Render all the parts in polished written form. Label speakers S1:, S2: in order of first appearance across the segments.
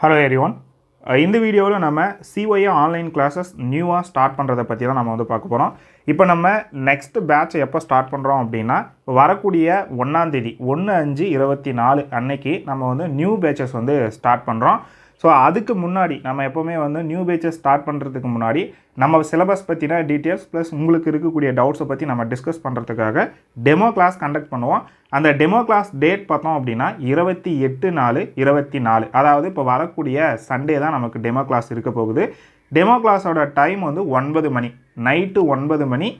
S1: Hello everyone. இந்த வீடியோவில் நம்ம COA ஆன்லைன் கிளாஸஸ் நியூவாக ஸ்டார்ட் பண்ணுறதை பற்றி தான் நம்ம வந்து பார்க்க போகிறோம். இப்போ நம்ம நெக்ஸ்ட் பேட்ச் எப்போ ஸ்டார்ட் பண்ணுறோம் அப்படின்னா வரக்கூடிய 1ஆம் தேதி 1/5/24 அன்னைக்கு நம்ம வந்து நியூ பேட்சஸ் வந்து ஸ்டார்ட் பண்ணுறோம். ஸோ அதுக்கு முன்னாடி நம்ம எப்போவுமே வந்து நியூ பேட்சஸ் ஸ்டார்ட் பண்ணுறதுக்கு முன்னாடி நம்ம சிலபஸ் பற்றின டீட்டெயில்ஸ் ப்ளஸ் உங்களுக்கு இருக்கக்கூடிய டவுட்ஸை பற்றி நம்ம டிஸ்கஸ் பண்ணுறதுக்காக டெமோ கிளாஸ் கண்டக்ட் பண்ணுவோம். அந்த டெமோ கிளாஸ் டேட் பார்த்தோம் அப்படின்னா 28/4/24, அதாவது இப்போ வரக்கூடிய சண்டே தான் நமக்கு டெமோ கிளாஸ் இருக்க போகுது. டெமோ கிளாஸோட டைம் வந்து 9 மணி, நைட்டு 9 மணி.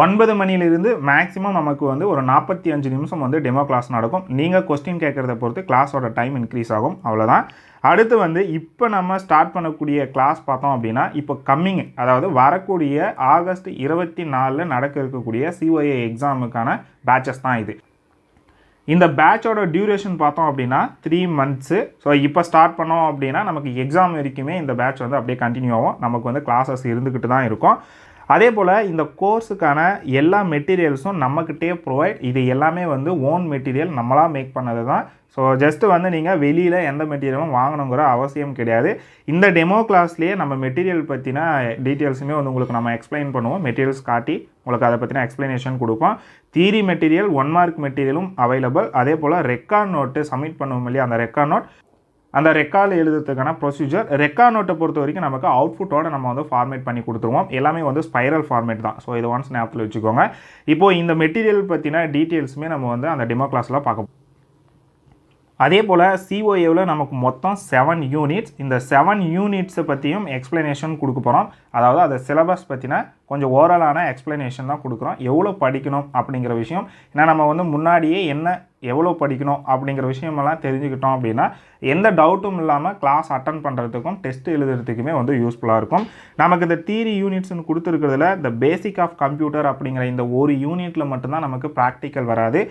S1: 9 மணிலிருந்து மேக்ஸிமம் நமக்கு வந்து ஒரு 45 நிமிஷம் வந்து டெமோ கிளாஸ் நடக்கும். நீங்கள் கொஸ்டின் கேட்குறத பொறுத்து கிளாஸோட டைம் இன்க்ரீஸ் ஆகும், அவ்வளோதான். அடுத்து வந்து இப்போ நம்ம ஸ்டார்ட் பண்ணக்கூடிய கிளாஸ் பார்த்தோம் அப்படின்னா இப்போ கம்மிங், அதாவது வரக்கூடிய ஆகஸ்ட் 24 நடக்க இருக்கக்கூடிய COA எக்ஸாமுக்கான பேட்சஸ் தான் இது. இந்த பேட்சோட டியூரேஷன் பார்த்தோம் அப்படின்னா 3 months. ஸோ இப்போ ஸ்டார்ட் பண்ணோம் அப்படின்னா நமக்கு எக்ஸாம் வரைக்குமே இந்த பேட்ச் வந்து அப்படியே கண்டினியூ ஆகும். நமக்கு வந்து கிளாஸஸ் இருந்துக்கிட்டு தான் இருக்கும். அதே போல் இந்த கோர்ஸுக்கான எல்லா மெட்டீரியல்ஸும் நம்மக்கிட்டே ப்ரொவைட். இது எல்லாமே வந்து ஓன் மெட்டீரியல், நம்மளாக மேக் பண்ணது தான். ஸோ ஜஸ்ட்டு வந்து நீங்கள் வெளியில் எந்த மெட்டீரியலும் வாங்கணுங்கிற அவசியம் கிடையாது. இந்த டெமோ கிளாஸ்லேயே நம்ம மெட்டீரியல் பற்றின டீட்டெயில்ஸுமே வந்து உங்களுக்கு நம்ம எக்ஸ்பிளைன் பண்ணுவோம். மெட்டீரியல்ஸ் காட்டி உங்களுக்கு அதை பற்றின எக்ஸ்ப்ளனேஷன் கொடுப்போம். தியரி மெட்டீரியல் 1 mark மெட்டீரியலும் அவைலபிள். அதே போல் ரெக்கார்ட் நோட்டு சப்மிட் பண்ணுவோம் இல்லையா, அந்த ரெக்கார்ட் நோட், அந்த ரெக்கார்டு எழுதுறதுக்கான ப்ரொசீஜர். ரெக்கார்ட் நோட்டை பொறுத்த வரைக்கும் நமக்கு அவுட்புட்டோட நம்ம வந்து ஃபார்மேட் பண்ணி கொடுத்துருவோம். எல்லாமே வந்து ஸ்பைரல் ஃபார்மேட் தான். ஸோ இது ஒன்ஸ் ஞாபகத்தில் வச்சுக்கோங்க. இப்போது இந்த மெட்டீரியல் பற்றின டீட்டெயில்ஸுமே நம்ம வந்து அந்த டெமோ கிளாஸில் பார்க்க. அதே போல் COAவில் நமக்கு மொத்தம் 7 யூனிட்ஸ். இந்த 7 யூனிட்ஸை பற்றியும் எக்ஸ்ப்ளனேஷன் கொடுக்க போகிறோம். அதாவது அதை சிலபஸ் பற்றின கொஞ்சம் ஓரலான எக்ஸ்ப்ளனேஷன் தான் கொடுக்குறோம். எவ்வளோ படிக்கணும் அப்படிங்கிற விஷயம், ஏன்னா நம்ம வந்து முன்னாடியே எவ்வளோ படிக்கணும் அப்படிங்கிற விஷயமெல்லாம் தெரிஞ்சுக்கிட்டோம் அப்படின்னா எந்த டவுட்டும் இல்லாமல் கிளாஸ் அட்டன் பண்ணுறதுக்கும் டெஸ்ட் எழுதுறதுக்குமே வந்து யூஸ்ஃபுல்லாக இருக்கும். நமக்கு இந்த தியரி யூனிட்ஸ்னு கொடுத்துருக்கிறதுல இந்த பேசிக் ஆஃப் கம்ப்யூட்டர் அப்படிங்கிற இந்த ஒரு யூனிட்டில் மட்டும்தான் நமக்கு ப்ராக்டிக்கல் வராது.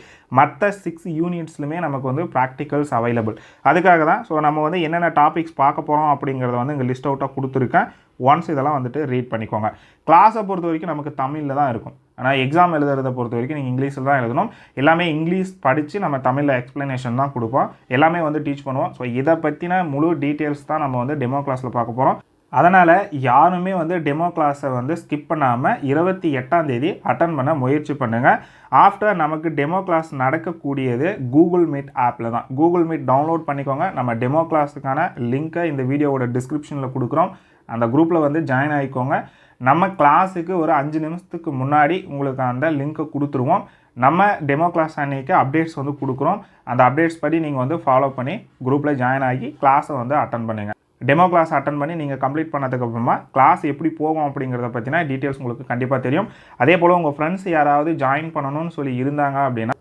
S1: மற்ற 6 யூனிட்ஸ்லுமே நமக்கு வந்து ப்ராக்டிக்கல்ஸ் அவைலபிள். அதுக்காக தான் ஸோ நம்ம வந்து என்னென்ன டாபிக்ஸ் பார்க்க போகிறோம் அப்படிங்கிறத வந்து இங்கே லிஸ்ட் அவுட்டாக கொடுத்துருக்கேன். ஒன்ஸ் இதெல்லாம் வந்துட்டு ரீட் பண்ணிக்கோங்க. கிளாஸை பொறுத்த வரைக்கும் நமக்கு தமிழில் தான் இருக்கும். ஆனால் எக்ஸாம் எழுதுறதை பொறுத்த வரைக்கும் நீங்கள் இங்கிலீஷில் தான் எழுதணும். எல்லாமே இங்கிலீஷ் படித்து நம்ம தமிழில் எக்ஸ்ப்ளனேஷன் தான் கொடுப்போம். எல்லாமே வந்து டீச் பண்ணுவோம். ஸோ இதை பற்றின முழு டீட்டெயில்ஸ் தான் நம்ம வந்து டெமோ கிளாஸில் பார்க்க போகிறோம். அதனால் யாருமே வந்து டெமோ கிளாஸை வந்து ஸ்கிப் பண்ணாமல் 28ஆம் தேதி அட்டன் பண்ண முயற்சி பண்ணுங்கள். ஆஃப்டர் நமக்கு டெமோ கிளாஸ் நடக்கக்கூடியது கூகுள் மீட் ஆப்பில் தான். கூகுள் மீட் டவுன்லோட் பண்ணிக்கோங்க. நம்ம டெமோ கிளாஸுக்கான லிங்க்கை இந்த வீடியோவோட டிஸ்கிரிப்ஷனில் கொடுக்குறோம். அந்த குரூப்பில் வந்து ஜாயின் ஆகிக்கோங்க. நம்ம கிளாஸுக்கு ஒரு 5 நிமிஷத்துக்கு முன்னாடி உங்களுக்கு அந்த லிங்க்கை கொடுத்துருவோம். நம்ம டெமோ கிளாஸ் அன்றைக்கி அப்டேட்ஸ் வந்து கொடுக்குறோம். அந்த அப்டேட்ஸ் படி நீங்கள் வந்து ஃபாலோ பண்ணி குரூப்பில் ஜாயின் ஆகி கிளாஸை வந்து அட்டன் பண்ணுங்கள். டெமோ கிளாஸ் அட்டன் பண்ணி நீங்கள் கம்ப்ளீட் பண்ணதுக்கப்புறமா கிளாஸ் எப்படி போகும் அப்படிங்கிறத பற்றினா டீட்டெயில்ஸ் உங்களுக்கு கண்டிப்பாக தெரியும். அதே போல் உங்கள் ஃப்ரெண்ட்ஸ் யாராவது ஜாயின் பண்ணணும்னு சொல்லி இருந்தாங்க அப்படின்னா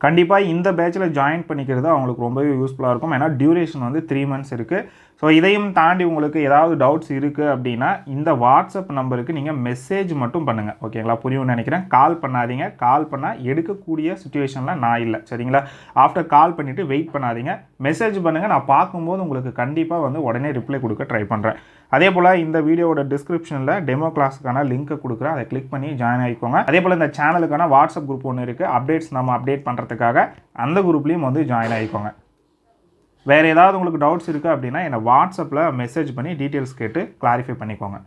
S1: கண்டிப்பாக இந்த பேட்சில் ஜாயின் பண்ணிக்கிறது அவங்களுக்கு ரொம்பவே யூஸ்ஃபுல்லாக இருக்கும். ஏன்னா டியூரேஷன் வந்து 3 months இருக்குது. ஸோ இதையும் தாண்டி உங்களுக்கு ஏதாவது டவுட்ஸ் இருக்குது அப்படின்னா இந்த வாட்ஸ்அப் நம்பருக்கு நீங்கள் மெசேஜ் மட்டும் பண்ணுங்கள். ஓகேங்களா, புரியும்னு நினைக்கிறேன். கால் பண்ணாதீங்க. கால் பண்ணால் எடுக்கக்கூடிய சுச்சுவேஷனில் நான் இல்லை, சரிங்களா. ஆஃப்டர் கால் பண்ணிவிட்டு வெயிட் பண்ணாதீங்க, மெசேஜ் பண்ணுங்கள். நான் பார்க்கும்போது உங்களுக்கு கண்டிப்பாக வந்து உடனே ரிப்ளை கொடுக்க ட்ரை பண்ணுறேன். அதே போல் இந்த வீடியோவோட டிஸ்கிரிப்ஷனில் டெமோ கிளாஸுக்கான லிங்க்கை கொடுக்குறேன். அதை கிளிக் பண்ணி ஜாயின் ஆகிக்கோங்க. அதே போல் இந்த சேனலுக்கான வாட்ஸ்அப் குரூப் ஒன்று இருக்குது. அப்டேட்ஸ் நம்ம அப்டேட் பண்ணுறதுக்காக அந்த குரூப்லேயும் வந்து ஜாயின் ஆகிக்கோங்க. வேறு ஏதாவது உங்களுக்கு டவுட்ஸ் இருக்குது அப்படின்னா என்னை வாட்ஸ்அப்பில் மெசேஜ் பண்ணி டீட்டெயில்ஸ் கேட்டு கிளாரிஃபை பண்ணிக்கோங்க.